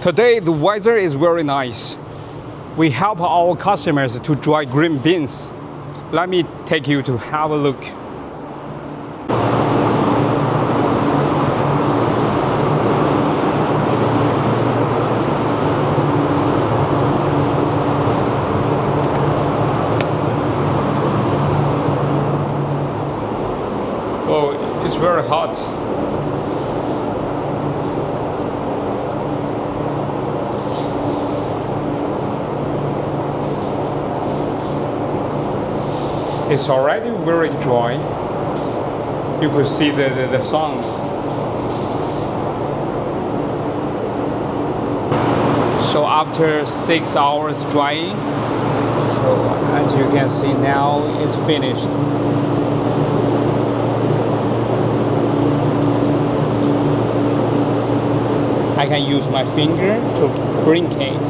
Today the weather is very nice. We help our customers to dry green beans. Let me take you to have a look. Oh, it's very hot. It's already very dry. You could see the sun. So after 6 hours drying, so as you can see now it's finished. I can use my finger to break it,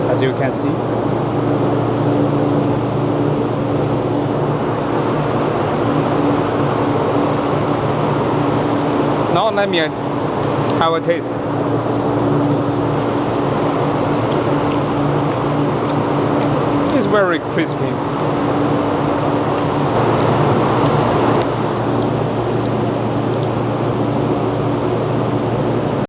as you can see. Now let me have a taste. It's very crispy.